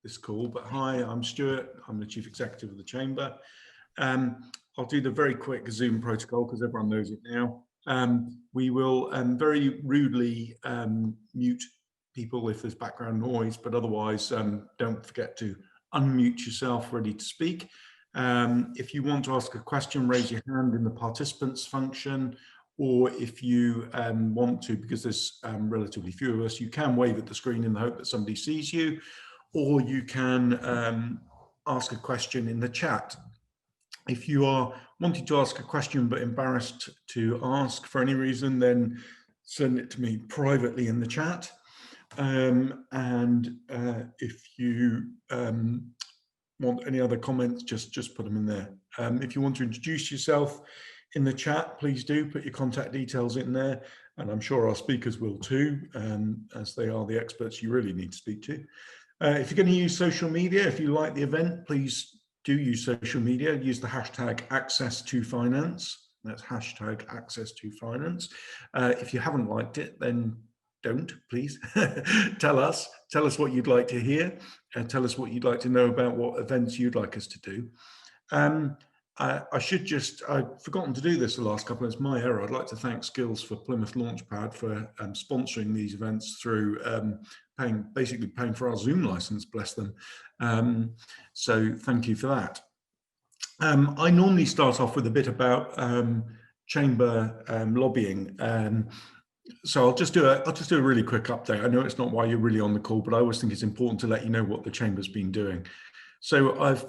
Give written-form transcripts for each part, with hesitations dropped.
this call, but hi, I'm Stuart. I'm the Chief Executive of the Chamber. I'll do the very quick Zoom protocol because everyone knows it now. We will very rudely mute people if there's background noise, but otherwise don't forget to unmute yourself, ready to speak. If you want to ask a question, raise your hand in the participants function, or if you want to, because there's relatively few of us, you can wave at the screen in the hope that somebody sees you, or you can ask a question in the chat. If you are wanting to ask a question but embarrassed to ask for any reason, then send it to me privately in the chat. If you want any other comments, just put them in there. If you want to introduce yourself in the chat, please do put your contact details in there, and I'm sure our speakers will too, as they are the experts you really need to speak to. If you're going to use social media, if you like the event, please do use social media. Use the hashtag #AccessToFinance. That's hashtag #AccessToFinance. If you haven't liked it, then don't, please. Tell us what you'd like to hear, and tell us what you'd like to know about what events you'd like us to do. I've forgotten to do this the last couple, it's my error. I'd like to thank Skills for Plymouth Launchpad for sponsoring these events through basically paying for our Zoom license, bless them. So thank you for that. I normally start off with a bit about chamber lobbying. So I'll just do a really quick update. I know it's not why you're really on the call, but I always think it's important to let you know what the Chamber's been doing. So I've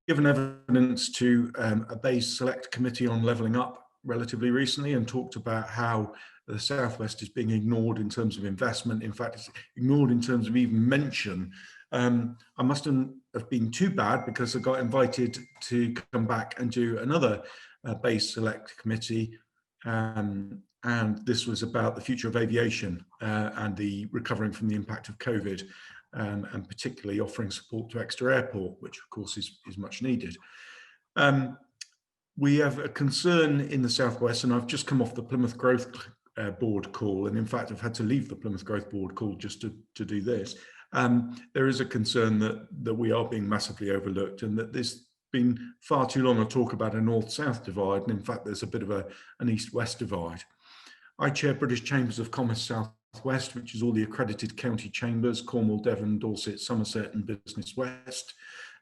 given evidence to a BEIS Select Committee on Levelling Up relatively recently and talked about how the Southwest is being ignored in terms of investment. In fact, it's ignored in terms of even mention. I mustn't have been too bad because I got invited to come back and do another BEIS Select Committee, and this was about the future of aviation and the recovering from the impact of COVID. And particularly offering support to Exeter Airport, which of course is much needed. We have a concern in the Southwest, and I've just come off the Plymouth Growth Board call, and in fact I've had to leave the Plymouth Growth Board call just to do this. There is a concern that we are being massively overlooked, and that there's been far too long a talk about a north-south divide, and in fact there's a bit of an east-west divide. I chair British Chambers of Commerce South West, which is all the accredited county chambers, Cornwall, Devon, Dorset, Somerset and Business West.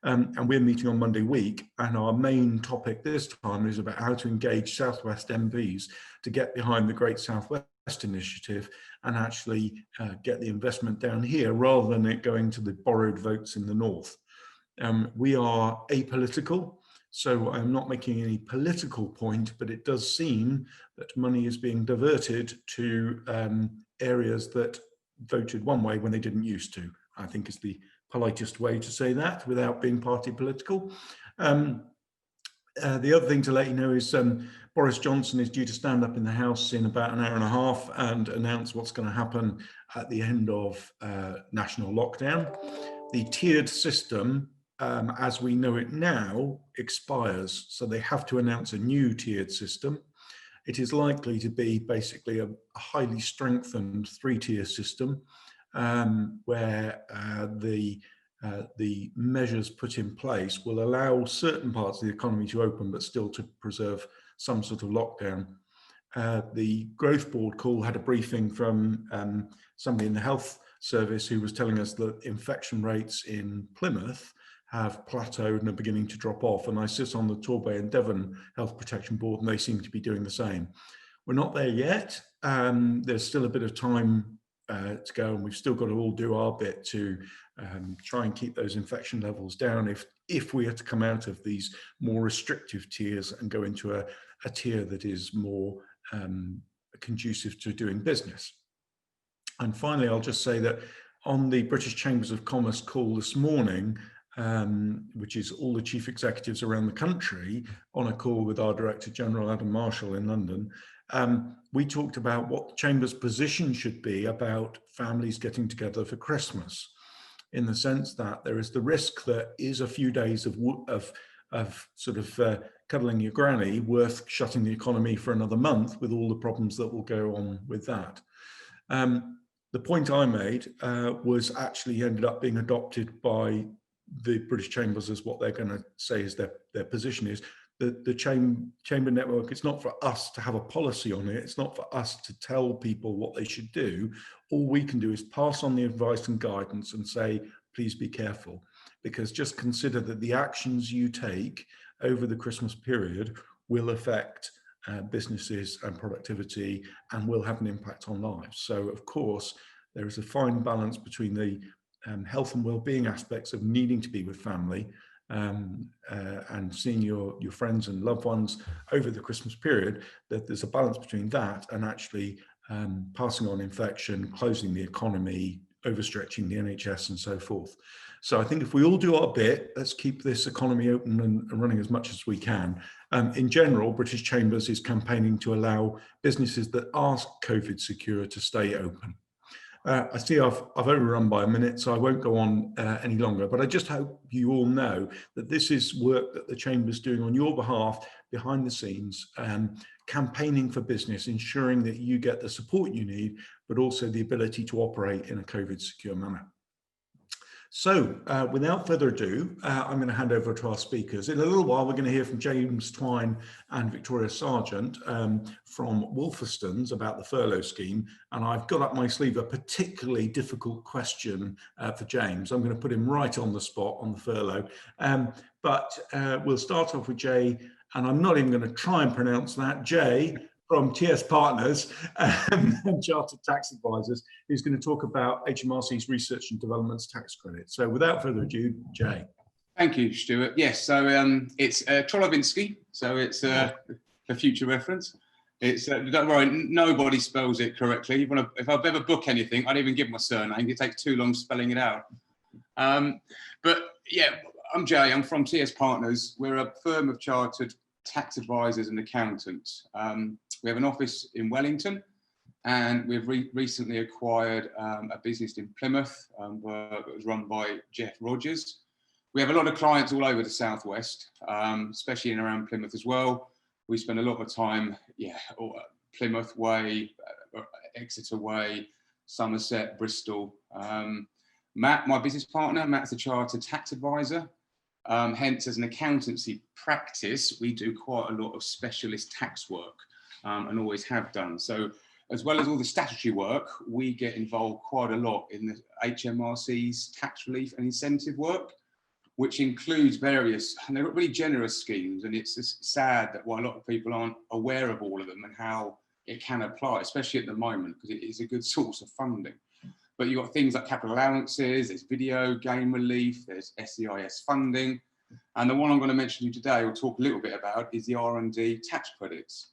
And we're meeting on Monday week, and our main topic this time is about how to engage Southwest MPs to get behind the Great Southwest Initiative and actually get the investment down here rather than it going to the borrowed votes in the north. We are apolitical, so I'm not making any political point, but it does seem that money is being diverted to areas that voted one way when they didn't used to, I think is the politest way to say that without being party political. The other thing to let you know is Boris Johnson is due to stand up in the House in about an hour and a half and announce what's going to happen at the end of national lockdown. The tiered system, as we know it now, expires, so they have to announce a new tiered system. It is likely to be basically a highly strengthened three-tier system where the measures put in place will allow certain parts of the economy to open, but still to preserve some sort of lockdown. The Growth Board call had a briefing from somebody in the health service who was telling us that infection rates in Plymouth have plateaued and are beginning to drop off. And I sit on the Torbay and Devon Health Protection Board, and they seem to be doing the same. We're not there yet. There's still a bit of time to go, and we've still got to all do our bit to try and keep those infection levels down if we are to come out of these more restrictive tiers and go into a tier that is more conducive to doing business. And finally, I'll just say that on the British Chambers of Commerce call this morning, which is all the chief executives around the country, on a call with our Director General, Adam Marshall in London, we talked about what the Chamber's position should be about families getting together for Christmas, in the sense that there is the risk that is a few days of sort of cuddling your granny worth shutting the economy for another month with all the problems that will go on with that. The point I made was actually ended up being adopted by the British Chambers as what they're going to say is their position is. The chamber network, it's not for us to have a policy on it. It's not for us to tell people what they should do. All we can do is pass on the advice and guidance and say, please be careful, because just consider that the actions you take over the Christmas period will affect businesses and productivity and will have an impact on lives. So of course, there is a fine balance between the health and well-being aspects of needing to be with family and seeing your friends and loved ones over the Christmas period, that there's a balance between that and actually passing on infection, closing the economy, overstretching the NHS and so forth. So I think if we all do our bit, let's keep this economy open and running as much as we can. In general, British Chambers is campaigning to allow businesses that are COVID secure to stay open. I see I've overrun by a minute, so I won't go on any longer, but I just hope you all know that this is work that the Chamber's doing on your behalf, behind the scenes, campaigning for business, ensuring that you get the support you need, but also the ability to operate in a COVID secure manner. So without further ado, I'm going to hand over to our speakers. In a little while, we're going to hear from James Twine and Victoria Sargent from Wolferstans about the furlough scheme. And I've got up my sleeve a particularly difficult question for James. I'm going to put him right on the spot on the furlough. But we'll start off with Jay, and I'm not even going to try and pronounce that. Jay from TS Partners and Chartered Tax Advisors, who's going to talk about HMRC's Research and Development's tax credit. So without further ado, Jay. Thank you, Stuart. Yes, so it's Cholewinski, so it's for future reference. It's don't worry, nobody spells it correctly. If I've ever book anything, I'd even give my surname. It takes too long spelling it out. But yeah, I'm Jay. I'm from TS Partners. We're a firm of chartered tax advisors and accountants. We have an office in Wellington, and we've recently acquired a business in Plymouth that was run by Jeff Rogers. We have a lot of clients all over the southwest, especially in around Plymouth as well. We spend a lot of time, Plymouth way, Exeter way, Somerset, Bristol. Matt, my business partner, Matt's a chartered tax advisor. Hence, as an accountancy practice, we do quite a lot of specialist tax work and always have done. So as well as all the statutory work, we get involved quite a lot in the HMRC's tax relief and incentive work, which includes various, and they're really generous schemes. And it's just sad that while a lot of people aren't aware of all of them and how it can apply, especially at the moment, because it is a good source of funding. But you've got things like capital allowances, there's video game relief, there's SEIS funding. And the one I'm going to mention to you today, we'll talk a little bit about, is the R&D tax credits.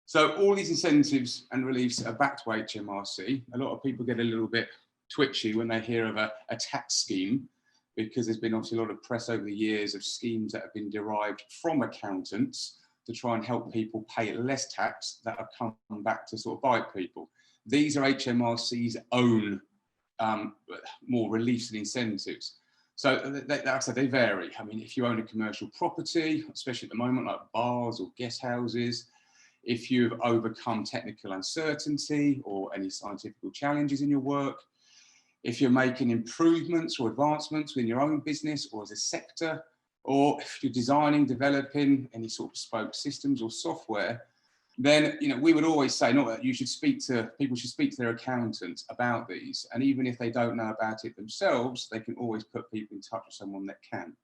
So all these incentives and reliefs are backed by HMRC. A lot of people get a little bit twitchy when they hear of a tax scheme, because there's been obviously a lot of press over the years of schemes that have been derived from accountants to try and help people pay less tax that have come back to sort of bite people. These are HMRC's own more reliefs and incentives. So like I said, they vary. I mean, if you own a commercial property, especially at the moment, like bars or guest houses, if you've overcome technical uncertainty or any scientific challenges in your work, if you're making improvements or advancements within your own business or as a sector, or if you're designing, developing any sort of bespoke systems or software, then we would always say, not that you should people should speak to their accountant about these. And even if they don't know about it themselves, they can always put people in touch with someone that can.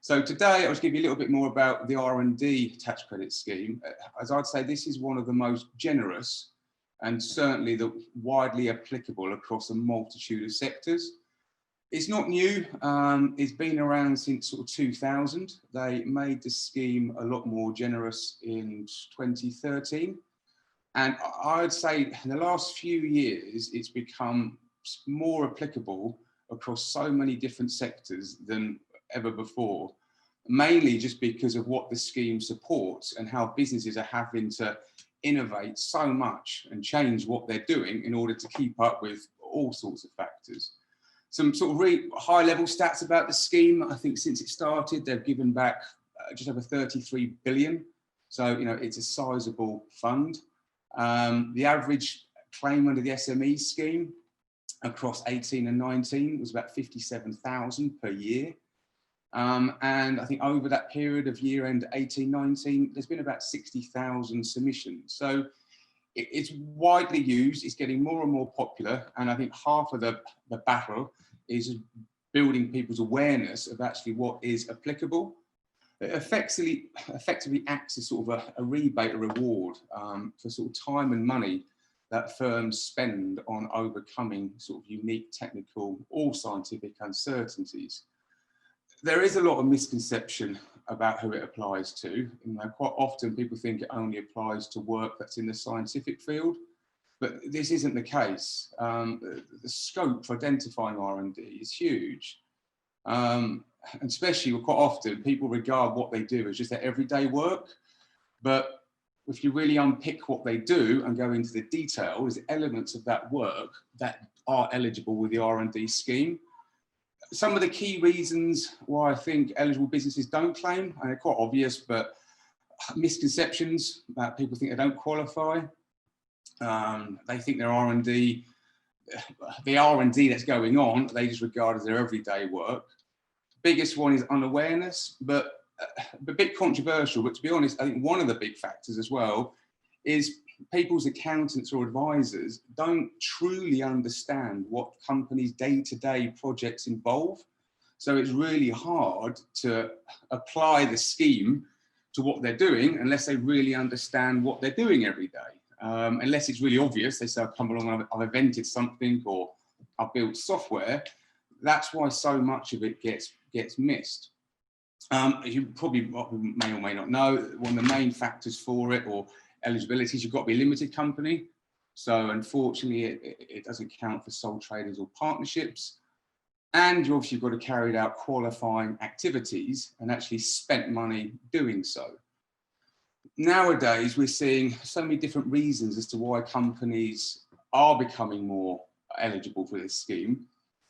So today, I'll just give you a little bit more about the R&D tax credit scheme. As I'd say, this is one of the most generous and certainly the widely applicable across a multitude of sectors. It's not new. It's been around since sort of 2000. They made the scheme a lot more generous in 2013. And I'd say in the last few years, it's become more applicable across so many different sectors than ever before, mainly just because of what the scheme supports and how businesses are having to innovate so much and change what they're doing in order to keep up with all sorts of factors. Some sort of really high level stats about the scheme. I think since it started, they've given back just over 33 billion. So, it's a sizable fund. The average claim under the SME scheme across 18 and 19 was about 57,000 per year. And I think over that period of year end 18, 19, there's been about 60,000 submissions. So it's widely used, it's getting more and more popular. And I think half of the battle is building people's awareness of actually what is applicable. It effectively acts as sort of a rebate, a reward for sort of time and money that firms spend on overcoming sort of unique technical or scientific uncertainties. There is a lot of misconception about who it applies to. You know, quite often people think it only applies to work that's in the scientific field, but this isn't the case. The scope for identifying R&D is huge. And especially quite often people regard what they do as just their everyday work, but if you really unpick what they do and go into the detail, there's elements of that work that are eligible with the R&D scheme. Some of the key reasons why I think eligible businesses don't claim, and they're quite obvious, but misconceptions about people think they don't qualify. They think their R&D, the R&D that's going on, they just regard as their everyday work. Biggest one is unawareness, but a bit controversial, but to be honest, I think one of the big factors as well is people's accountants or advisors don't truly understand what companies' day-to-day projects involve. So it's really hard to apply the scheme to what they're doing unless they really understand what they're doing every day. Unless it's really obvious, they say, I've come along, I've invented something or I've built software. That's why so much of it gets missed. As you probably may or may not know, one of the main factors for it or eligibility is you've got to be a limited company. So unfortunately, it doesn't count for sole traders or partnerships. And you obviously got to carry out qualifying activities and actually spent money doing so. Nowadays, we're seeing so many different reasons as to why companies are becoming more eligible for this scheme.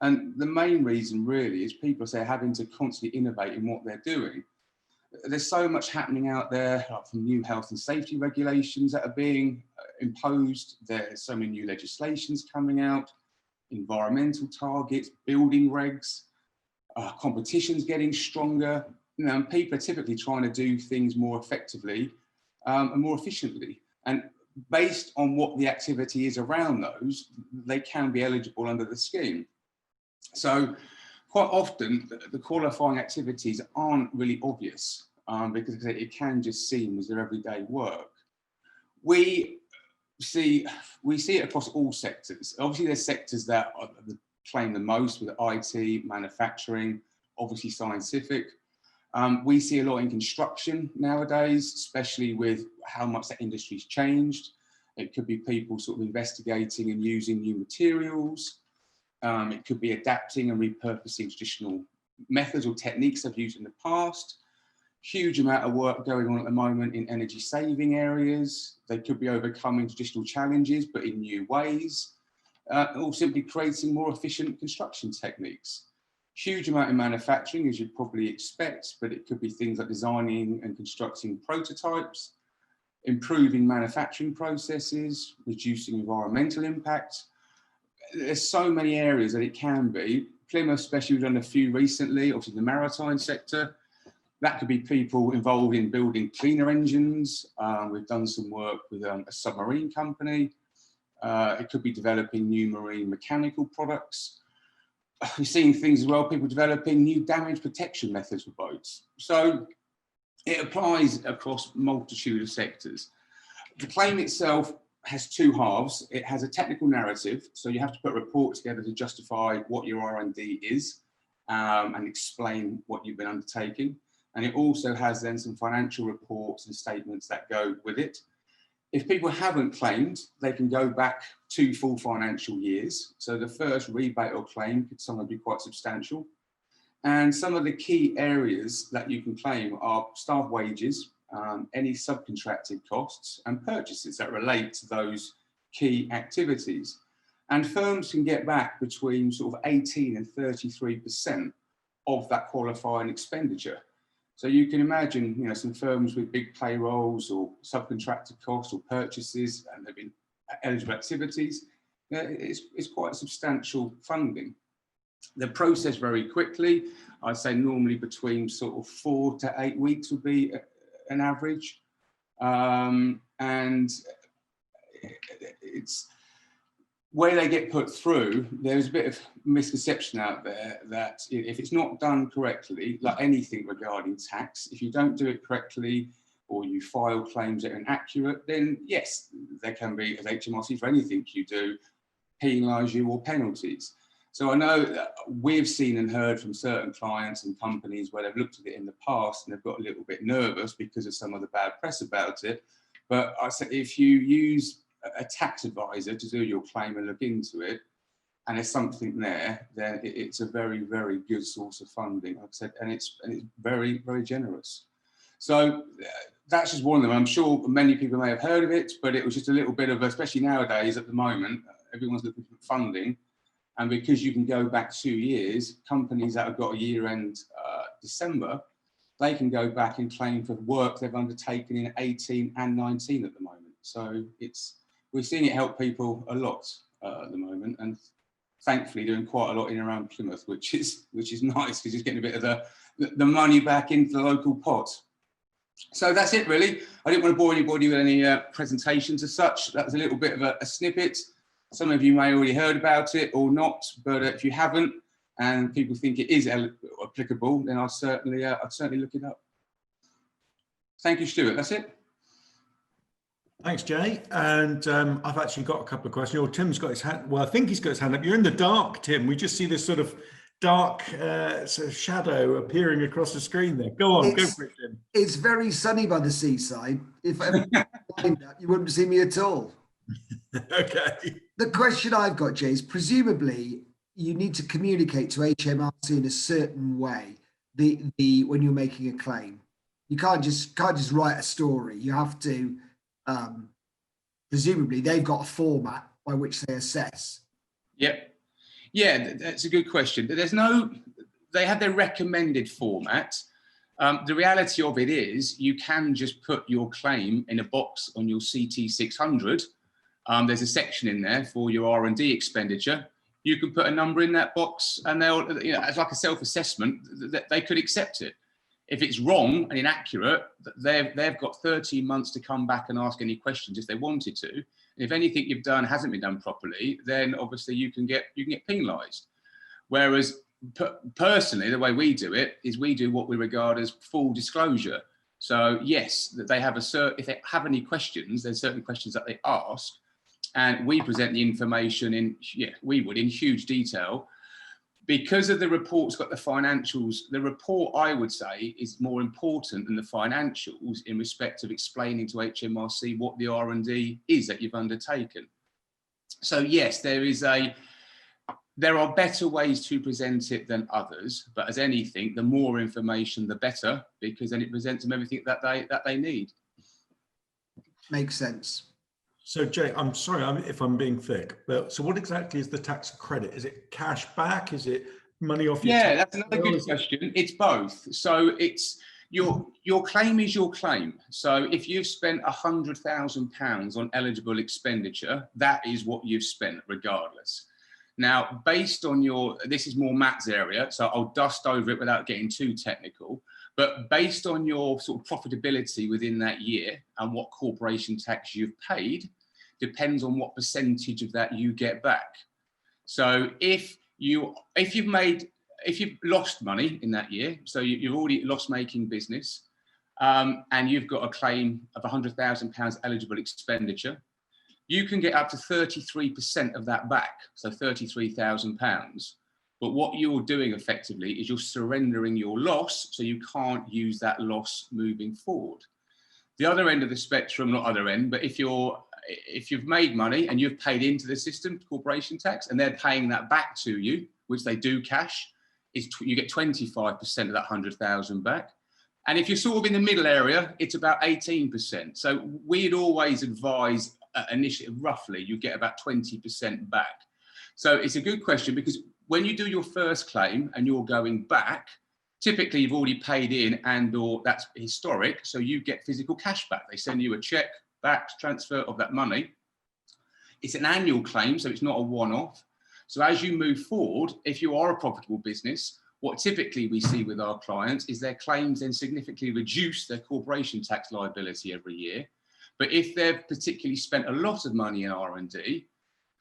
And the main reason really is people say having to constantly innovate in what they're doing. There's so much happening out there, like from new health and safety regulations that are being imposed. There's so many new legislations coming out, environmental targets, building regs, competition's getting stronger. You know, and people are typically trying to do things more effectively and more efficiently. And based on what the activity is around those, they can be eligible under the scheme. So quite often the qualifying activities aren't really obvious because it can just seem as their everyday work. We see it across all sectors. Obviously there's sectors that claim the most with IT, manufacturing, obviously scientific. We see a lot in construction nowadays, especially with how much that industry's changed. It could be people sort of investigating and using new materials. It could be adapting and repurposing traditional methods or techniques they've used in the past. Huge amount of work going on at the moment in energy saving areas. They could be overcoming traditional challenges, but in new ways, or simply creating more efficient construction techniques. Huge amount in manufacturing, as you'd probably expect, but it could be things like designing and constructing prototypes, improving manufacturing processes, reducing environmental impact. There's so many areas that it can be. Plymouth, especially, we've done a few recently, obviously the maritime sector. That could be people involved in building cleaner engines. We've done some work with a submarine company. It could be developing new marine mechanical products. We've seen things as well, people developing new damage protection methods for boats. So it applies across multitude of sectors. The claim itself has two halves. It has a technical narrative, so you have to put a report together to justify what your R&D is and explain what you've been undertaking. And it also has then some financial reports and statements that go with it. If people haven't claimed, they can go back 2 full financial years. So the first rebate or claim could sometimes be quite substantial. And some of the key areas that you can claim are staff wages, any subcontracted costs and purchases that relate to those key activities. And firms can get back between sort of 18 and 33% of that qualifying expenditure. So you can imagine, you know, some firms with big payrolls or subcontracted costs or purchases, and they've been eligible activities. it's quite substantial funding. They process very quickly. I'd say normally between sort of 4 to 8 weeks would be an average. And it's where they get put through, there's a bit of misconception out there that if it's not done correctly, like anything regarding tax, if you don't do it correctly or you file claims that are inaccurate, then yes, there can be, as HMRC, for anything you do, penalise you or penalties. So I know that we've seen and heard from certain clients and companies where they've looked at it in the past and they've got a little bit nervous because of some of the bad press about it. But I said, if you use a tax advisor to do your claim and look into it, and there's something there, then it's a very, very good source of funding, like I said, and it's very, very generous. So that's just one of them. I'm sure many people may have heard of it, but it was just a little bit of, especially nowadays at the moment, everyone's looking for funding. And because you can go back 2 years, companies that have got a year-end December, they can go back and claim for work they've undertaken in 18 and 19 at the moment. So we're seeing it help people a lot at the moment, and thankfully doing quite a lot in and around Plymouth, which is nice because it's getting a bit of the money back into the local pot. So that's it really. I didn't want to bore anybody with any presentations as such. That was a little bit of a snippet. Some of you may already heard about it or not, but if you haven't and people think it is applicable, then I'd certainly look it up. Thank you, Stuart. That's it. Thanks, Jay. And I've actually got a couple of questions. Or Tim's got his hand. Well, I think he's got his hand up. You're in the dark, Tim. We just see this sort of dark sort of shadow appearing across the screen there. Go on, go for it, Tim. It's very sunny by the seaside. If I lined up, you wouldn't see me at all. Okay. The question I've got, Jay, is presumably you need to communicate to HMRC in a certain way when you're making a claim. You can't just write a story. You have to presumably they've got a format by which they assess. Yep. Yeah, that's a good question. They have their recommended format. The reality of it is you can just put your claim in a box on your CT 600. There's a section in there for your R&D expenditure. You can put a number in that box and they'll, as like a self-assessment, they could accept it. If it's wrong and inaccurate, they've got 13 months to come back and ask any questions if they wanted to. And if anything you've done hasn't been done properly, then obviously you can get penalised. Whereas personally, the way we do it is we do what we regard as full disclosure. So yes, that they have if they have any questions, there's certain questions that they ask, and we present the information in huge detail. Because of the report's got the financials, the report, I would say, is more important than the financials in respect of explaining to HMRC what the R&D is that you've undertaken. So yes, there are better ways to present it than others, but as anything, the more information, the better, because then it presents them everything that they need. Makes sense. So Jay, I'm sorry if I'm being thick, but so what exactly is the tax credit? Is it cash back? Is it money off your tax? That's another good question. It's both. So it's your claim is your claim. So if you've spent £100,000 on eligible expenditure, that is what you've spent regardless. Now, based on this is more Matt's area, so I'll dust over it without getting too technical, but based on your sort of profitability within that year and what corporation tax you've paid, depends on what percentage of that you get back. So if you've lost money in that year, so you've already lost making business, and you've got a claim of £100,000 eligible expenditure, you can get up to 33% of that back, so £33,000. But what you're doing effectively is you're surrendering your loss, so you can't use that loss moving forward. The other end of the spectrum, not other end, but if you've made money and you've paid into the system, corporation tax, and they're paying that back to you, which they do cash, you get 25% of that 100,000 back. And if you're sort of in the middle area, it's about 18%. So we'd always advise initially, roughly, you get about 20% back. So it's a good question because when you do your first claim and you're going back, typically you've already paid in or that's historic, so you get physical cash back. They send you a check back, transfer of that money. It's an annual claim, so it's not a one-off. So as you move forward, if you are a profitable business, what typically we see with our clients is their claims then significantly reduce their corporation tax liability every year. But if they've particularly spent a lot of money in R&D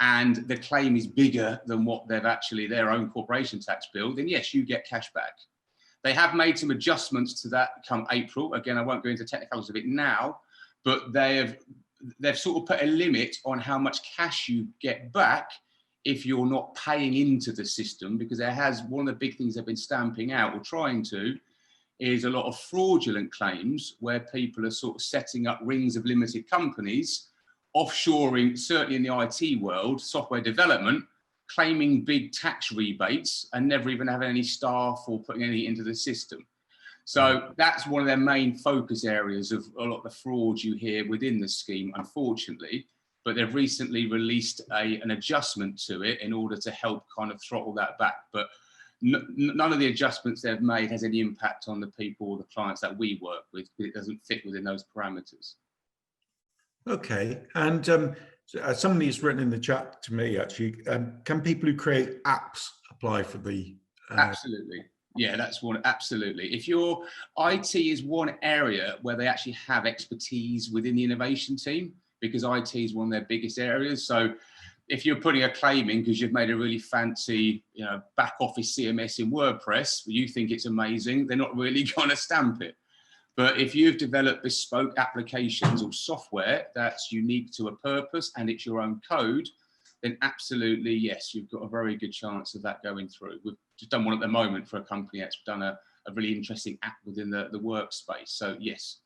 and the claim is bigger than what they've actually, their own corporation tax bill, then yes, you get cash back. They have made some adjustments to that come April. Again, I won't go into technicalities of it now, but they've sort of put a limit on how much cash you get back if you're not paying into the system, because one of the big things they've been stamping out or trying to is a lot of fraudulent claims where people are sort of setting up rings of limited companies, offshoring, certainly in the IT world, software development, claiming big tax rebates and never even having any staff or putting any into the system. So that's one of their main focus areas of a lot of the fraud you hear within the scheme, unfortunately. But they've recently released an adjustment to it in order to help kind of throttle that back. But none of the adjustments they've made has any impact on the people or the clients that we work with, because it doesn't fit within those parameters. Okay. And somebody's written in the chat to me, actually, can people who create apps apply for the... Absolutely. Yeah, that's one. Absolutely. If your IT is one area where they actually have expertise within the innovation team, because IT is one of their biggest areas. So if you're putting a claim in because you've made a really fancy, back office CMS in WordPress, you think it's amazing, they're not really going to stamp it. But if you've developed bespoke applications or software that's unique to a purpose and it's your own code, then absolutely, yes, you've got a very good chance of that going through. We've just done one at the moment for a company that's done a really interesting app within the workspace. So yes.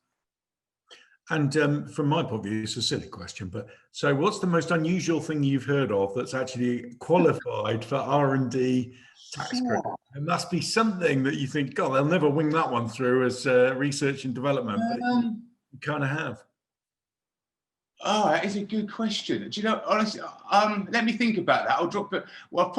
And from my point of view, it's a silly question, but so what's the most unusual thing you've heard of that's actually qualified for R&D tax credit? There must be something that you think, God, they'll never wing that one through as research and development, but you kind of have. Oh, that is a good question. Do you know, honestly, let me think about that. I'll drop it. Well, I've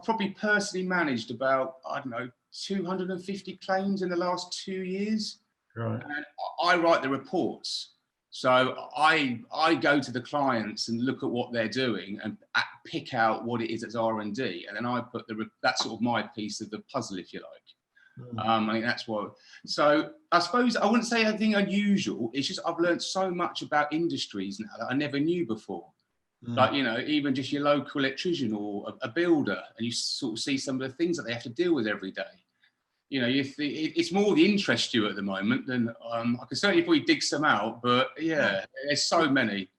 probably personally managed about, I don't know, 250 claims in the last 2 years. Right. And I write the reports. So I go to the clients and look at what they're doing and pick out what it is that's R&D. And then I put that's sort of my piece of the puzzle, if you like. I think that's what. So I suppose I wouldn't say anything unusual. It's just I've learned so much about industries now that I never knew before. Like, even just your local electrician or a builder, and you sort of see some of the things that they have to deal with every day. It's more the interest you at the moment than I can certainly probably dig some out, but yeah, there's so many.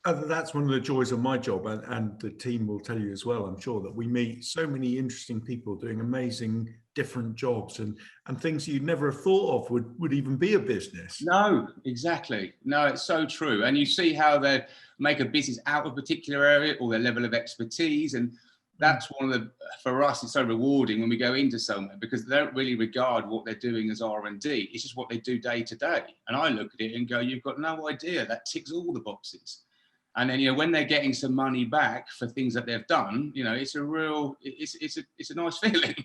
That's one of the joys of my job, and the team will tell you as well, I'm sure, that we meet so many interesting people doing amazing different jobs and things you'd never have thought of would even be a business. No, exactly. No, it's so true. And you see how they make a business out of a particular area or their level of expertise. And that's one of for us, it's so rewarding when we go into somewhere, because they don't really regard what they're doing as R&D. It's just what they do day to day. And I look at it and go, you've got no idea. That ticks all the boxes. And then, when they're getting some money back for things that they've done, it's a real, it's a nice feeling.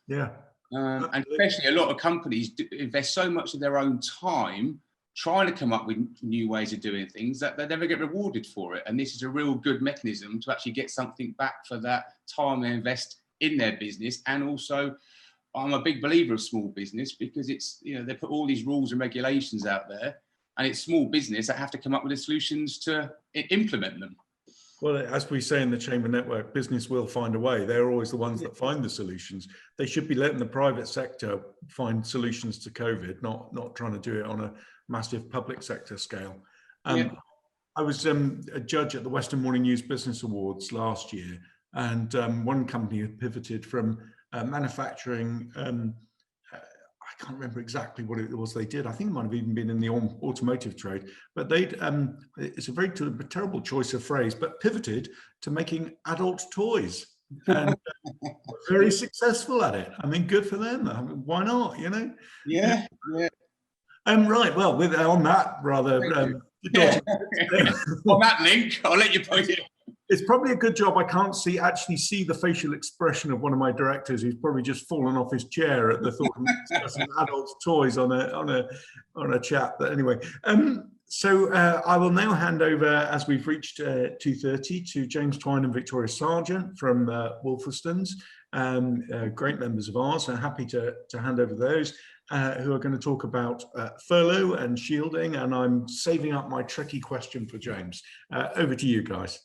Yeah. And especially a lot of companies invest so much of their own time trying to come up with new ways of doing things that they never get rewarded for it. And this is a real good mechanism to actually get something back for that time they invest in their business. And also, I'm a big believer of small business, because it's, they put all these rules and regulations out there, and it's small business that have to come up with the solutions to implement them. Well, as we say in the Chamber Network, business will find a way. They're always the ones that find the solutions. They should be letting the private sector find solutions to COVID, not trying to do it on a massive public sector scale. I was a judge at the Western Morning News Business Awards last year, and one company had pivoted from manufacturing. I can't remember exactly what it was they did. I think it might have even been in the automotive trade, but it's a very terrible choice of phrase, but pivoted to making adult toys, and very successful at it. I mean, good for them. I mean, why not, Yeah. Right, well, on that rather on that link, I'll let you point it. It's probably a good job I can't actually see the facial expression of one of my directors, who's probably just fallen off his chair at the thought of discussing adults' toys on a chat. But anyway, So I will now hand over, as we've reached 2:30, to James Twine and Victoria Sargent from Wolferstans, great members of ours. I'm happy to hand over those, who are going to talk about furlough and shielding, and I'm saving up my tricky question for James. Over to you guys.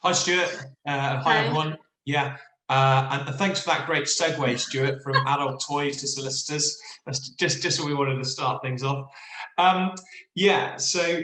Hi, Stuart. Hi, everyone. Yeah, and thanks for that great segue, Stuart, from adult toys to solicitors. That's just what we wanted to start things off. Yeah, so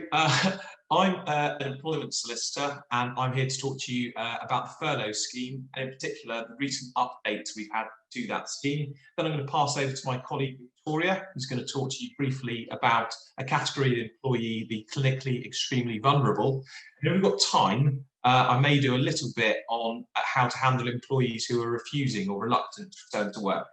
I'm an employment solicitor, and I'm here to talk to you about the furlough scheme, and in particular, the recent updates we've had to that scheme. Then I'm going to pass over to my colleague, Victoria, who's going to talk to you briefly about a category of employee, the clinically extremely vulnerable. And if we've got time, I may do a little bit on how to handle employees who are refusing or reluctant to return to work.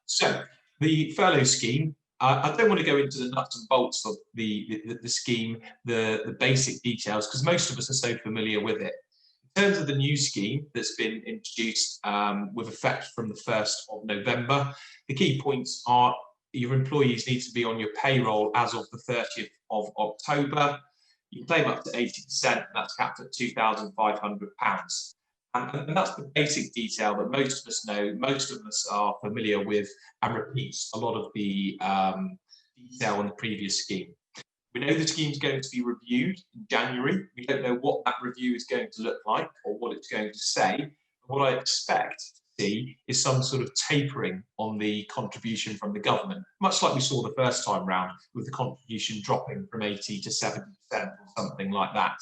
So the furlough scheme, I don't want to go into the nuts and bolts of the scheme, the basic details, because most of us are so familiar with it. In terms of the new scheme that's been introduced with effect from the 1st of November, the key points are your employees need to be on your payroll as of the 30th of October. You can claim up to 80%, and that's capped at £2,500. And that's the basic detail that most of us know, most of us are familiar with, and repeats a lot of the detail on the previous scheme. We know the scheme is going to be reviewed in January. We don't know what that review is going to look like or what it's going to say. What I expect to see is some sort of tapering on the contribution from the government, much like we saw the first time round, with the contribution dropping from 80 to 70% or something like that.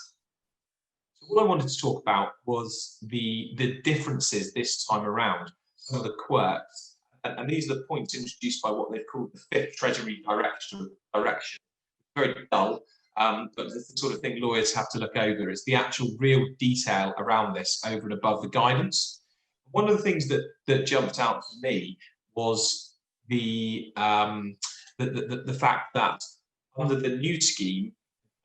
So what I wanted to talk about was the differences this time around, some of the quirks, and these are the points introduced by what they've called the fifth Treasury direction. Very dull, but the sort of thing lawyers have to look over is the actual real detail around this over and above the guidance. One of the things that jumped out for me was the fact that under the new scheme,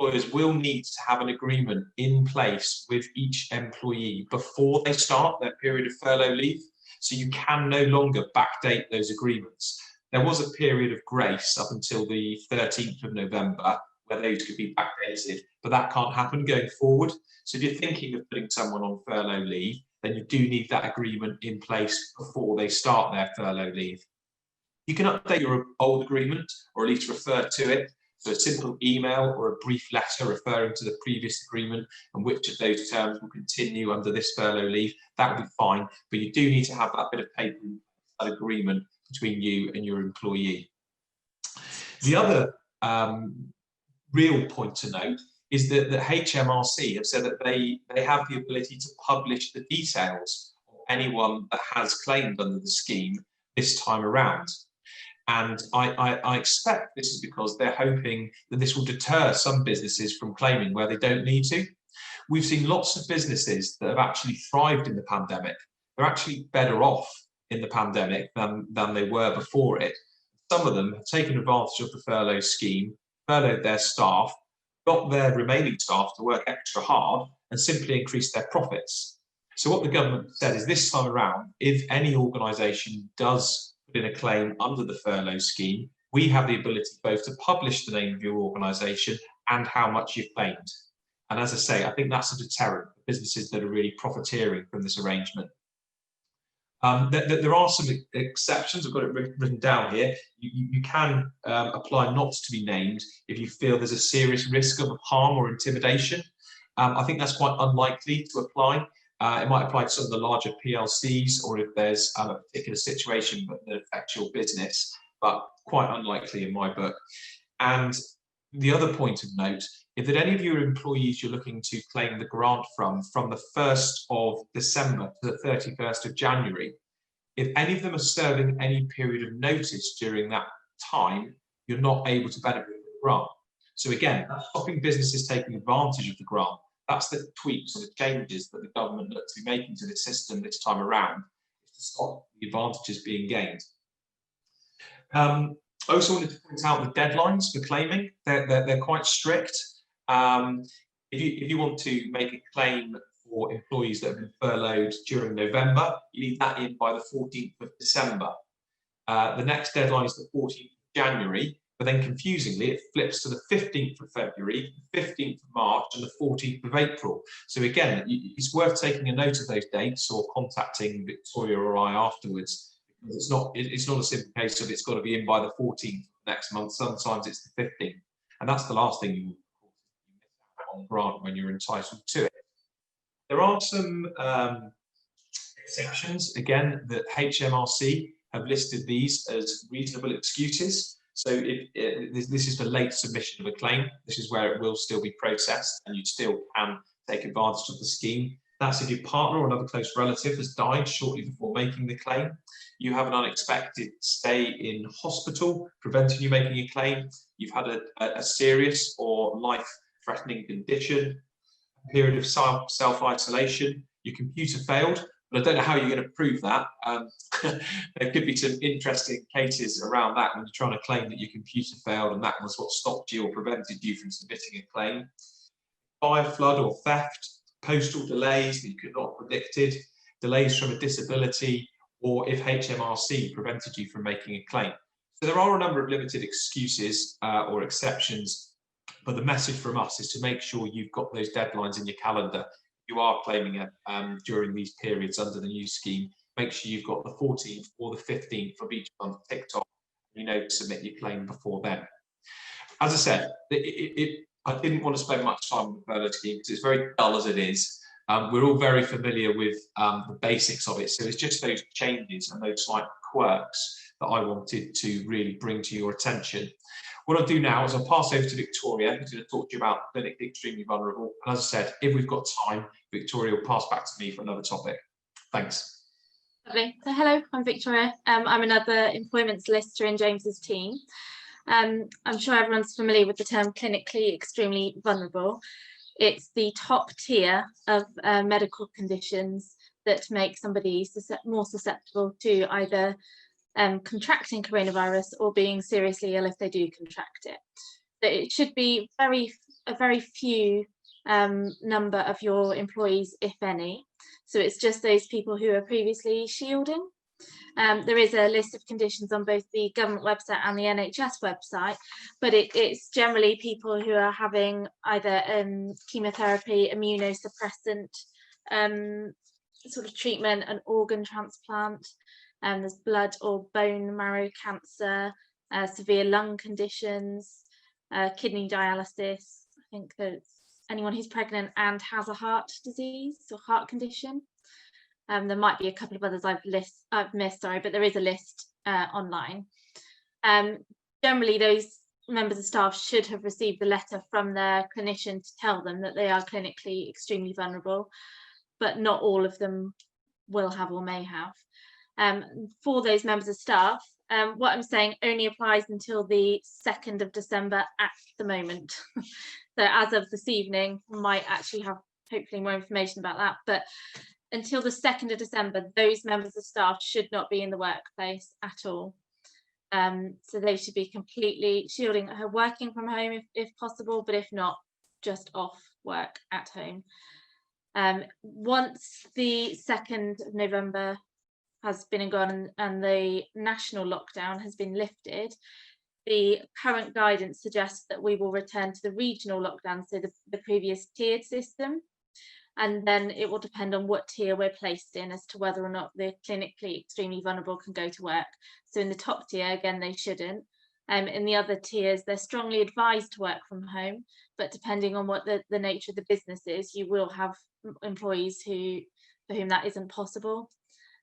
employers will need to have an agreement in place with each employee before they start their period of furlough leave. So you can no longer backdate those agreements. There was a period of grace up until the 13th of November where those could be backdated, but that can't happen going forward. So if you're thinking of putting someone on furlough leave, then you do need that agreement in place before they start their furlough leave. You can update your old agreement, or at least refer to it. So a simple email or a brief letter referring to the previous agreement and which of those terms will continue under this furlough leave, that would be fine. But you do need to have that bit of paper, that agreement between you and your employee. The other real point to note is that the HMRC have said that they have the ability to publish the details of anyone that has claimed under the scheme this time around. And I expect this is because they're hoping that this will deter some businesses from claiming where they don't need to. We've seen lots of businesses that have actually thrived in the pandemic. They're actually better off in the pandemic than they were before it. Some of them have taken advantage of the furlough scheme, furloughed their staff, got their remaining staff to work extra hard, and simply increased their profits. So what the government said is this time around, if any organisation does put in a claim under the furlough scheme, we have the ability both to publish the name of your organisation and how much you've claimed. And as I say, I think that's a deterrent for businesses that are really profiteering from this arrangement. There are some exceptions. I've got it written down here. You can apply not to be named if you feel there's a serious risk of harm or intimidation. I think that's quite unlikely to apply. It might apply to some of the larger PLCs, or if there's a particular situation that affects your business, but quite unlikely in my book. And the other point of note, if that any of your employees you're looking to claim the grant from the 1st of December to the 31st of January, if any of them are serving any period of notice during that time, you're not able to benefit from the grant. So again, that's stopping businesses taking advantage of the grant. That's the tweaks or the changes that the government looks to be making to the system this time around, is to stop the advantages being gained. I also wanted to point out the deadlines for claiming. They're quite strict. If you want to make a claim for employees that have been furloughed during November, you need that in by the 14th of December. The next deadline is the 14th of January, but then confusingly it flips to the 15th of February, the 15th of March and the 14th of April. So again, it's worth taking a note of those dates or contacting Victoria or I afterwards. It's not a simple case of it's got to be in by the 14th of next month. Sometimes it's the 15th. And that's the last thing you miss out on grant when you're entitled to it. There are some exceptions, again, that HMRC have listed these as reasonable excuses. So this is for late submission of a claim. This is where it will still be processed and you still can take advantage of the scheme. That's if your partner or another close relative has died shortly before making the claim. You have an unexpected stay in hospital, preventing you making a claim. You've had a serious or life-threatening condition, a period of self-isolation, your computer failed, but I don't know how you're going to prove that. There could be some interesting cases around that when you're trying to claim that your computer failed and that was what stopped you or prevented you from submitting a claim. Fire, flood or theft, postal delays that you could not have predicted, delays from a disability, or if HMRC prevented you from making a claim. So there are a number of limited excuses or exceptions, but the message from us is to make sure you've got those deadlines in your calendar. You are claiming it during these periods under the new scheme. Make sure you've got the 14th or the 15th of each month ticked off. You know, to submit your claim before then. As I said, I didn't want to spend much time on the furlough scheme because it's very dull as it is. We're all very familiar with the basics of it. So it's just those changes and those slight quirks that I wanted to really bring to your attention. What I'll do now is I'll pass over to Victoria, who's going to talk to you about clinically extremely vulnerable. And as I said, if we've got time, Victoria will pass back to me for another topic. Thanks. Lovely. So hello, I'm Victoria. I'm another employment solicitor in James's team. I'm sure everyone's familiar with the term clinically extremely vulnerable. It's the top tier of medical conditions that make somebody more susceptible to either contracting coronavirus or being seriously ill if they do contract it. So it should be a very few number of your employees, if any. So it's just those people who are previously shielding. There is a list of conditions on both the government website and the NHS website, but it's generally people who are having either chemotherapy, immunosuppressant sort of treatment, an organ transplant, there's blood or bone marrow cancer, severe lung conditions, kidney dialysis. I think there's anyone who's pregnant and has a heart disease or heart condition. There might be a couple of others I've missed, sorry, but there is a list online. Generally, those members of staff should have received the letter from their clinician to tell them that they are clinically extremely vulnerable, but not all of them will have or may have. For those members of staff, what I'm saying only applies until the 2nd of December at the moment. So as of this evening, I might actually have hopefully more information about that, but until the 2nd of December, those members of staff should not be in the workplace at all. So they should be completely shielding, working from home if possible, but if not, just off work at home. Once the 2nd of November has been and gone and the national lockdown has been lifted, the current guidance suggests that we will return to the regional lockdown, so the previous tiered system. And then it will depend on what tier we're placed in as to whether or not the clinically extremely vulnerable can go to work. So in the top tier, again, they shouldn't. In the other tiers, they're strongly advised to work from home, but depending on what the nature of the business is, you will have employees for whom that isn't possible.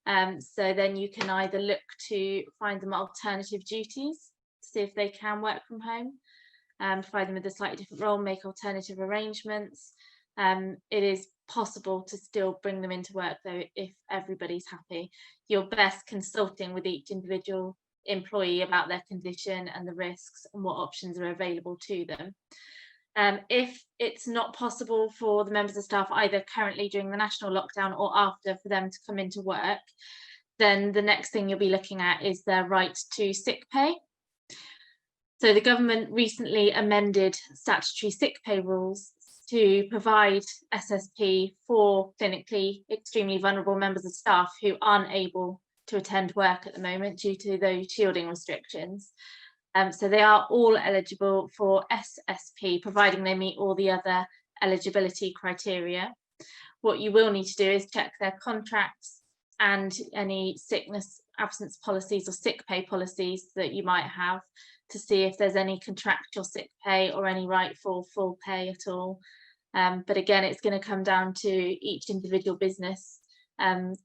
So then you can either look to find them alternative duties, see if they can work from home, provide them with a slightly different role, make alternative arrangements. It is possible to still bring them into work though if everybody's happy. You're best consulting with each individual employee about their condition and the risks and what options are available to them. If it's not possible for the members of staff either currently during the national lockdown or after for them to come into work, then the next thing you'll be looking at is their right to sick pay. So the government recently amended statutory sick pay rules to provide SSP for clinically extremely vulnerable members of staff who aren't able to attend work at the moment due to those shielding restrictions. So they are all eligible for SSP, providing they meet all the other eligibility criteria. What you will need to do is check their contracts and any sickness absence policies or sick pay policies that you might have, to see if there's any contractual sick pay or any right for full pay at all. But again, it's going to come down to each individual business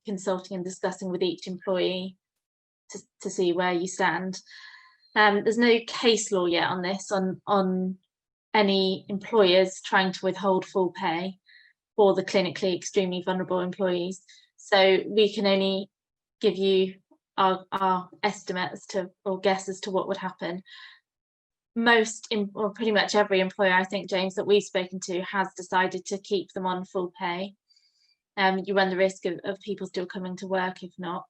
consulting and discussing with each employee to see where you stand. There's no case law yet on this, on any employers trying to withhold full pay for the clinically extremely vulnerable employees. So we can only give you our estimate as to, or guess as to what would happen. Or pretty much every employer, I think, James, that we've spoken to has decided to keep them on full pay. You run the risk of people still coming to work if not,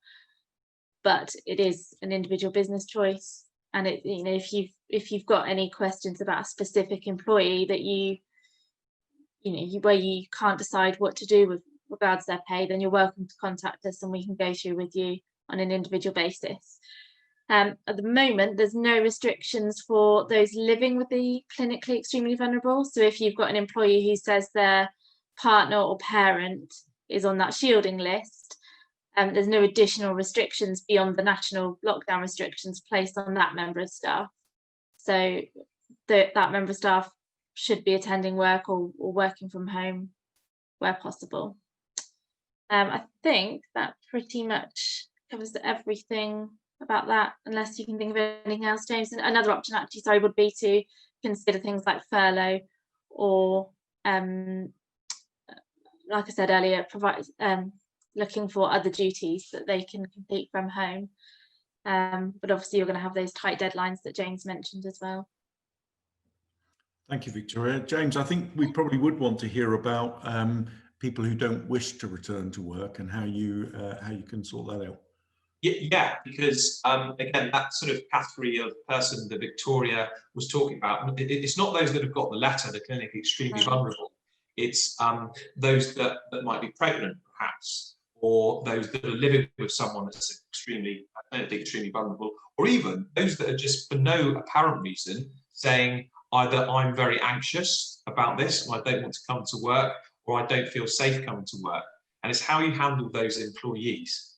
but it is an individual business choice. And it, you know, if you've got any questions about a specific employee that where you can't decide what to do with regards to their pay, then you're welcome to contact us and we can go through with you on an individual basis. At the moment, there's no restrictions for those living with the clinically extremely vulnerable. So if you've got an employee who says their partner or parent is on that shielding list, there's no additional restrictions beyond the national lockdown restrictions placed on that member of staff. So that member of staff should be attending work or working from home where possible. I think that pretty much covers everything about that, unless you can think of anything else, James. And another option actually, sorry, would be to consider things like furlough or, like I said earlier, provide looking for other duties that they can complete from home. But obviously you're going to have those tight deadlines that James mentioned as well. Thank you, Victoria. James, I think we probably would want to hear about people who don't wish to return to work and how you can sort that out. Yeah, because again, that sort of category of person that Victoria was talking about, it's not those that have got the letter, the clinically extremely vulnerable. It's those that might be pregnant, perhaps, or those that are living with someone that's extremely vulnerable, or even those that are just for no apparent reason saying either I'm very anxious about this, and I don't want to come to work, or I don't feel safe coming to work. And it's how you handle those employees.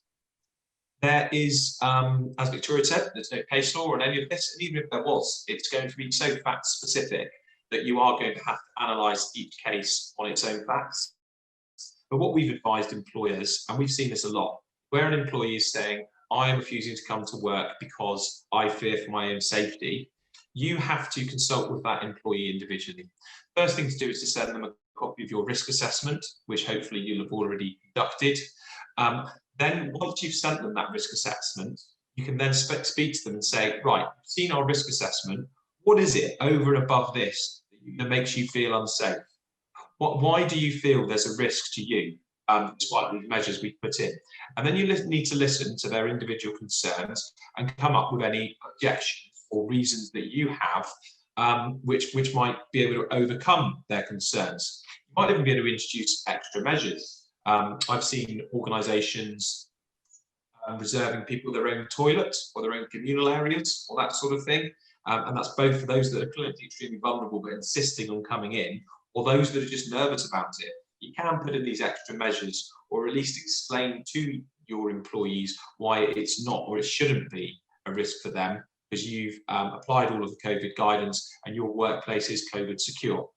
There is, as Victoria said, there's no case law on any of this, and even if there was, it's going to be so fact specific that you are going to have to analyse each case on its own facts. But what we've advised employers, and we've seen this a lot, where an employee is saying, I am refusing to come to work because I fear for my own safety, you have to consult with that employee individually. First thing to do is to send them a copy of your risk assessment, which hopefully you'll have already conducted. Then once you've sent them that risk assessment, you can then speak to them and say, right, you've seen our risk assessment. What is it over and above this that makes you feel unsafe? Why do you feel there's a risk to you, despite these measures we've put in? And then you need to listen to their individual concerns and come up with any objections or reasons that you have, which might be able to overcome their concerns. You might even be able to introduce extra measures. I've seen organisations reserving people their own toilets or their own communal areas or that sort of thing. And that's both for those that are clinically extremely vulnerable but insisting on coming in, or those that are just nervous about it. You can put in these extra measures, or at least explain to your employees why it's not, or it shouldn't be, a risk for them, because you've applied all of the COVID guidance and your workplace is COVID secure.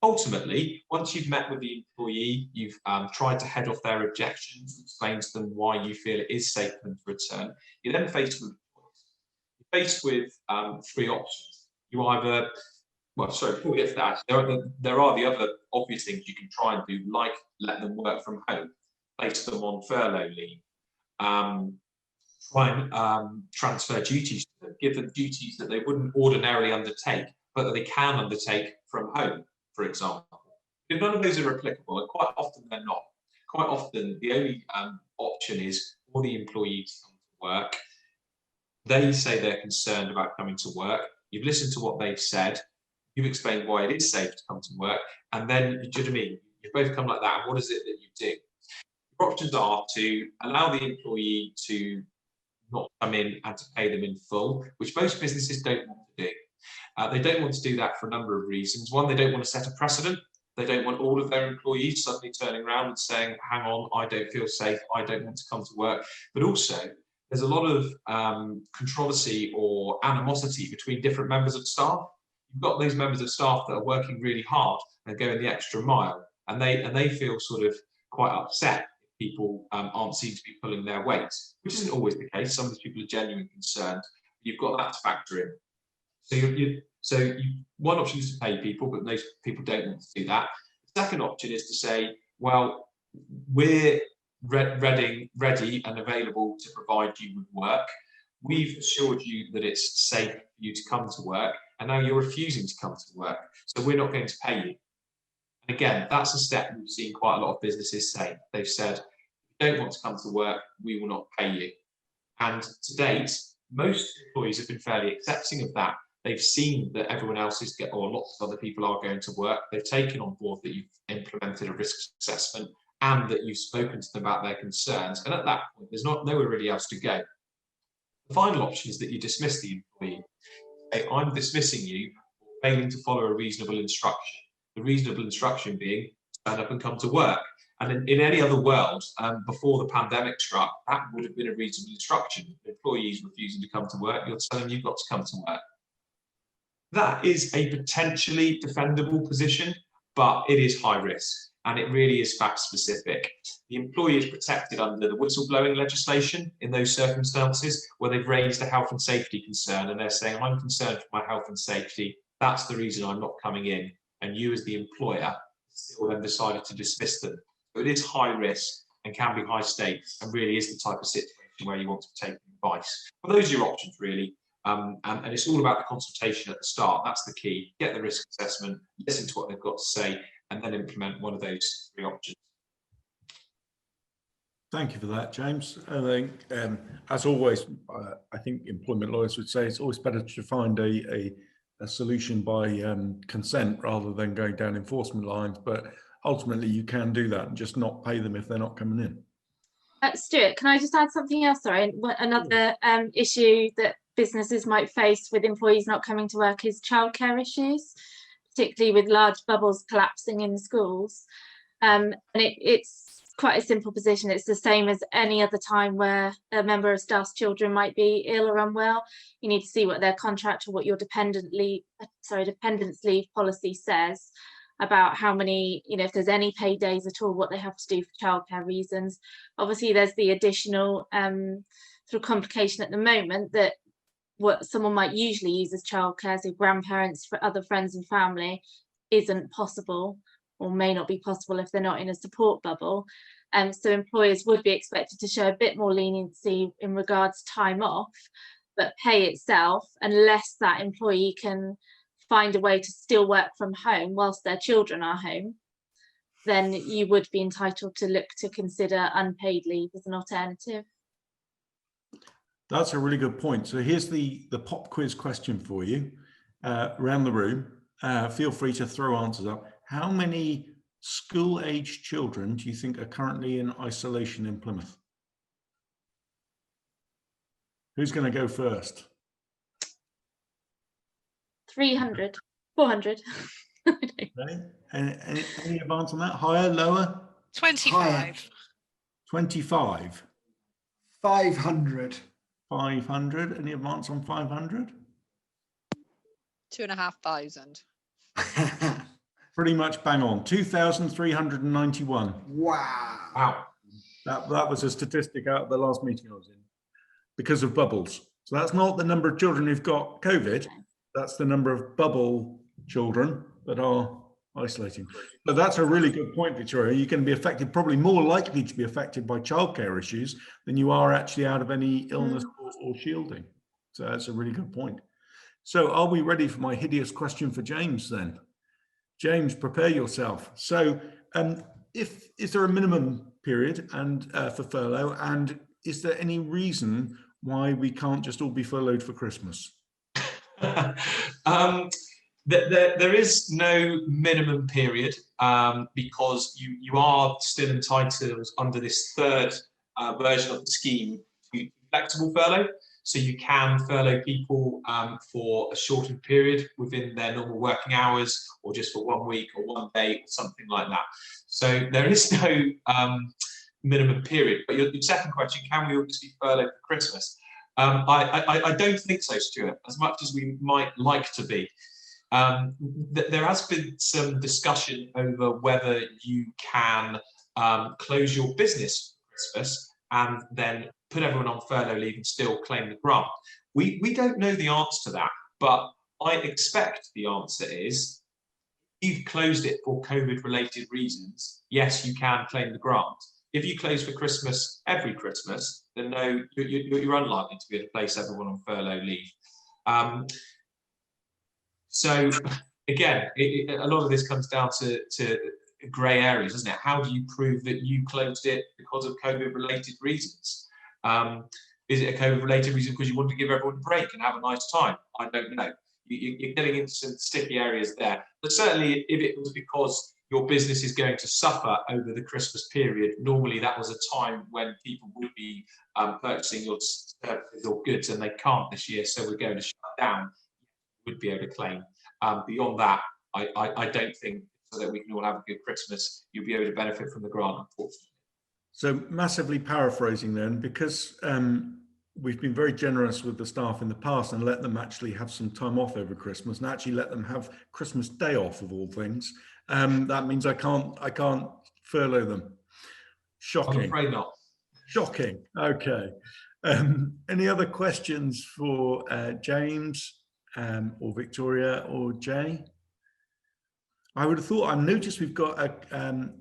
Ultimately, once you've met with the employee, you've tried to head off their objections, explain to them why you feel it is safe for them to return, you're then faced with You're faced with three options. You either, well, sorry, before we get to that, there are the other obvious things you can try and do, like let them work from home, place them on furlough leave, try and transfer duties to them, give them duties that they wouldn't ordinarily undertake, but that they can undertake from home, for example. If none of those are applicable, and quite often they're not, quite often the only option is for the employees to come to work. They say they're concerned about coming to work. You've listened to what they've said. You've explained why it is safe to come to work. And then, do you know what I mean? You've both come like that. What is it that you do? Your options are to allow the employee to not come in and to pay them in full, which most businesses don't want to do. They don't want to do that for a number of reasons. One, they don't want to set a precedent. They don't want all of their employees suddenly turning around and saying, hang on, I don't feel safe, I don't want to come to work. But also, there's a lot of controversy or animosity between different members of staff. You've got those members of staff that are working really hard and going the extra mile, and they feel sort of quite upset if people aren't seen to be pulling their weight, which isn't always the case. Some of these people are genuinely concerned. You've got that to factor in. So one option is to pay people, but most people don't want to do that. The second option is to say, well, we're ready and available to provide you with work. We've assured you that it's safe for you to come to work, and now you're refusing to come to work, so we're not going to pay you. And again, that's a step we've seen quite a lot of businesses say. They've said, if you don't want to come to work, we will not pay you. And to date, most employees have been fairly accepting of that. They've seen that everyone else is, or lots of other people are going to work. They've taken on board that you've implemented a risk assessment and that you've spoken to them about their concerns. And at that point, there's nowhere really else to go. The final option is that you dismiss the employee. Say, I'm dismissing you for failing to follow a reasonable instruction. The reasonable instruction being stand up and come to work. And in any other world, before the pandemic struck, that would have been a reasonable instruction. Employees refusing to come to work, you're telling them you've got to come to work. That is a potentially defendable position, but it is high risk, and it really is fact specific. The employee is protected under the whistleblowing legislation in those circumstances where they've raised a health and safety concern and they're saying, I'm concerned for my health and safety. That's the reason I'm not coming in. And you as the employer still then decided to dismiss them. So it is high risk and can be high stakes, and really is the type of situation where you want to take advice. But those are your options really. And it's all about the consultation at the start. That's the key. Get the risk assessment, listen to what they've got to say, and then implement one of those three options. Thank you for that, James. I think, as always, I think employment lawyers would say it's always better to find a solution by consent rather than going down enforcement lines. But ultimately, you can do that and just not pay them if they're not coming in. Stuart, can I just add something else? Sorry, another issue that businesses might face with employees not coming to work is childcare issues, particularly with large bubbles collapsing in schools. And it's quite a simple position. It's the same as any other time where a member of staff's children might be ill or unwell. You need to see what their contract or what your dependence leave policy says about how many, if there's any paid days at all, what they have to do for childcare reasons. Obviously, there's the additional sort of complication at the moment that what someone might usually use as childcare, so grandparents for other friends and family, isn't possible or may not be possible if they're not in a support bubble. So employers would be expected to show a bit more leniency in regards to time off, but pay itself, unless that employee can find a way to still work from home whilst their children are home, then you would be entitled to look to consider unpaid leave as an alternative. That's a really good point. So here's the pop quiz question for you. Around the room, feel free to throw answers up. How many school-aged children do you think are currently in isolation in Plymouth? Who's going to go first? 300, 400. Okay. Any advance on that? Higher, lower? 25. Higher. 25. 500. 500. Any advance on 500? 2,500. Pretty much bang on. 2,391. Wow. Wow. That was a statistic out of the last meeting I was in because of bubbles. So that's not the number of children who've got COVID. That's the number of bubble children that are isolating. But that's a really good point, Victoria. You can be affected, probably more likely to be affected by childcare issues than you are actually out of any illness or shielding. So that's a really good point. So are we ready for my hideous question for James then? James, prepare yourself. So is there a minimum period and for furlough, and is there any reason why we can't just all be furloughed for Christmas? There is no minimum period because you are still entitled under this third version of the scheme to flexible furlough. So you can furlough people for a shortened period within their normal working hours, or just for 1 week or 1 day or something like that. So there is no minimum period. But your second question, can we obviously furlough for Christmas? I don't think so, Stuart, as much as we might like to be. There has been some discussion over whether you can close your business for Christmas and then put everyone on furlough leave and still claim the grant. We don't know the answer to that, but I expect the answer is, if you've closed it for COVID-related reasons, yes, you can claim the grant. If you close for Christmas every Christmas, then no, you're unlikely to be able to place everyone on furlough leave. So again, a lot of this comes down to grey areas, doesn't it? How do you prove that you closed it because of COVID-related reasons? Is it a COVID-related reason because you want to give everyone a break and have a nice time? I don't know. You're getting into some sticky areas there. But certainly, if it was because your business is going to suffer over the Christmas period, normally that was a time when people would be purchasing your services or goods, and they can't this year, so we're going to shut down. You would be able to claim. Beyond that, I don't think, so that we can all have a good Christmas, you'll be able to benefit from the grant, unfortunately. So massively paraphrasing then, because we've been very generous with the staff in the past and let them actually have some time off over Christmas, and actually let them have Christmas Day off of all things. That means I can't furlough them. Shocking. I'm afraid not. Shocking. Okay. Any other questions for James or Victoria or Jay? I would have thought, I noticed we've got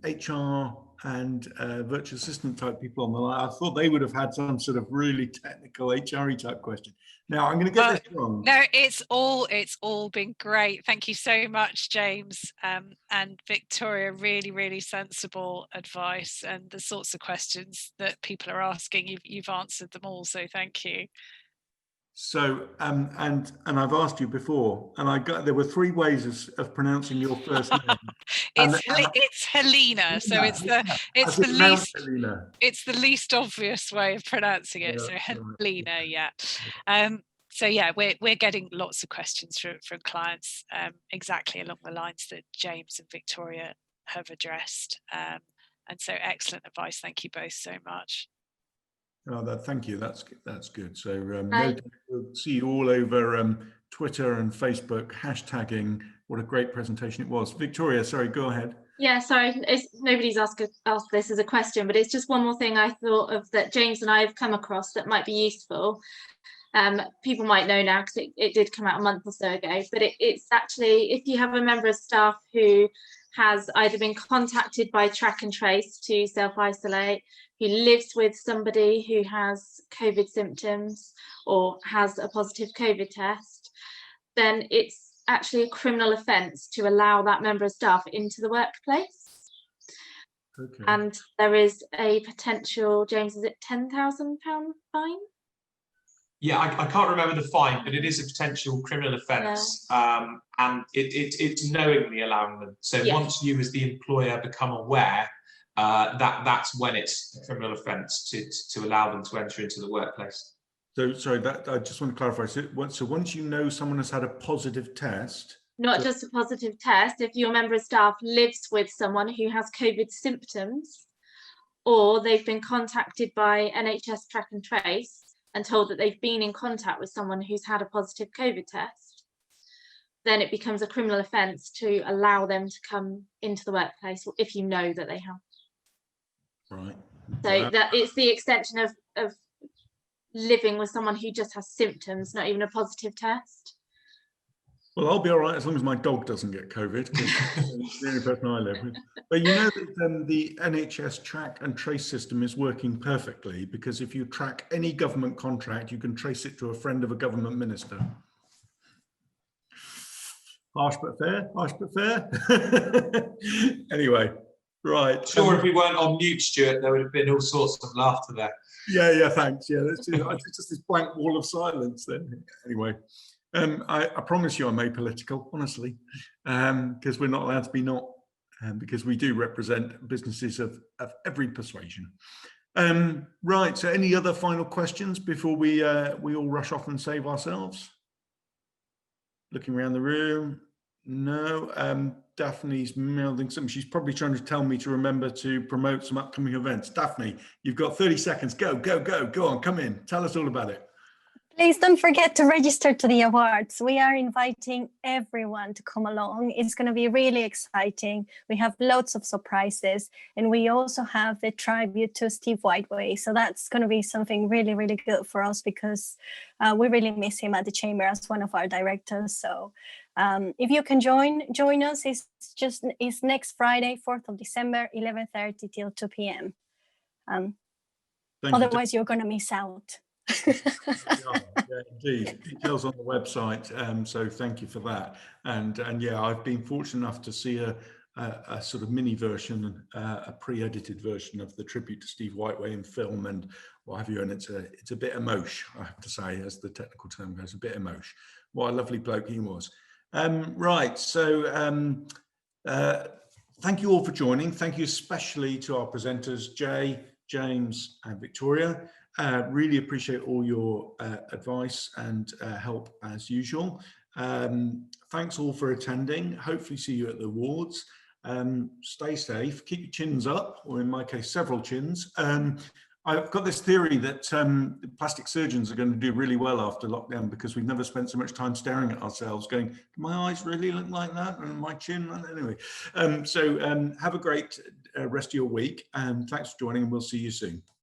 HR and virtual assistant type people on the line. I thought they would have had some sort of really technical HRE type question. Now I'm going to get this wrong. No, it's all been great. Thank you so much, James and Victoria. Really, really sensible advice, and the sorts of questions that people are asking, you've answered them all. So thank you. So and I've asked you before, and there were 3 ways of pronouncing your first name. It's Helena, so it's the least obvious way of pronouncing it. So Helena, yeah. So yeah, we're getting lots of questions from clients exactly along the lines that James and Victoria have addressed, and so excellent advice. Thank you both so much. Oh, thank you. That's good. So we'll see you all over Twitter and Facebook hashtagging. What a great presentation it was. Victoria, sorry, go ahead. Yeah, sorry, nobody's asked this as a question, but it's just one more thing I thought of that James and I have come across that might be useful. People might know now because it did come out a month or so ago, but it's actually, if you have a member of staff who has either been contacted by Track and Trace to self-isolate, who lives with somebody who has COVID symptoms or has a positive COVID test, then it's actually a criminal offence to allow that member of staff into the workplace. Okay. And there is a potential, James, is it £10,000 fine? Yeah, I can't remember the fine, but it is a potential criminal offence, and it's knowingly allowing them. So once you as the employer become aware, that's when it's a criminal offence to allow them to enter into the workplace. So sorry, I just want to clarify. So once you know someone has had a positive test, not just a positive test, if your member of staff lives with someone who has COVID symptoms, or they've been contacted by NHS Track and Trace and told that they've been in contact with someone who's had a positive COVID test, then it becomes a criminal offence to allow them to come into the workplace if you know that they have. Right. So that it's the extension of living with someone who just has symptoms, not even a positive test. Well, I'll be all right as long as my dog doesn't get COVID, because it's the only person I live with. But you know that the NHS Track and Trace system is working perfectly, because if you track any government contract, you can trace it to a friend of a government minister. Harsh but fair, harsh but fair. Anyway, right. Sure, if we weren't on mute, Stuart, there would have been all sorts of laughter there. Yeah, thanks. Yeah, it's just this blank wall of silence then. Anyway. I promise you I'm apolitical, honestly, because we're not allowed to be not, because we do represent businesses of every persuasion. Right, so any other final questions before we all rush off and save ourselves? Looking around the room, no. Daphne's mouthing something. She's probably trying to tell me to remember to promote some upcoming events. Daphne, you've got 30 seconds. Go on, come in. Tell us all about it. Please don't forget to register to the awards. We are inviting everyone to come along. It's going to be really exciting. We have loads of surprises, and we also have the tribute to Steve Whiteway. So that's going to be something really, really good for us, because we really miss him at the Chamber as one of our directors. So if you can join us, it's next Friday, 4th of December, 11:30 till 2 p.m. Otherwise, you're going to miss out. Yeah, indeed. Details on the website. So thank you for that. And yeah, I've been fortunate enough to see a sort of mini version, a pre-edited version of the tribute to Steve Whiteway in film and what have you. And it's a bit emosh, I have to say, as the technical term goes, a bit emosh. What a lovely bloke he was. Right. So thank you all for joining. Thank you especially to our presenters, Jay, James and Victoria. Really appreciate all your advice and help as usual. Thanks all for attending. Hopefully see you at the awards. Stay safe, keep your chins up, or in my case, several chins. I've got this theory that plastic surgeons are going to do really well after lockdown, because we've never spent so much time staring at ourselves going, do my eyes really look like that? And my chin? Anyway, so have a great rest of your week, and thanks for joining, and we'll see you soon.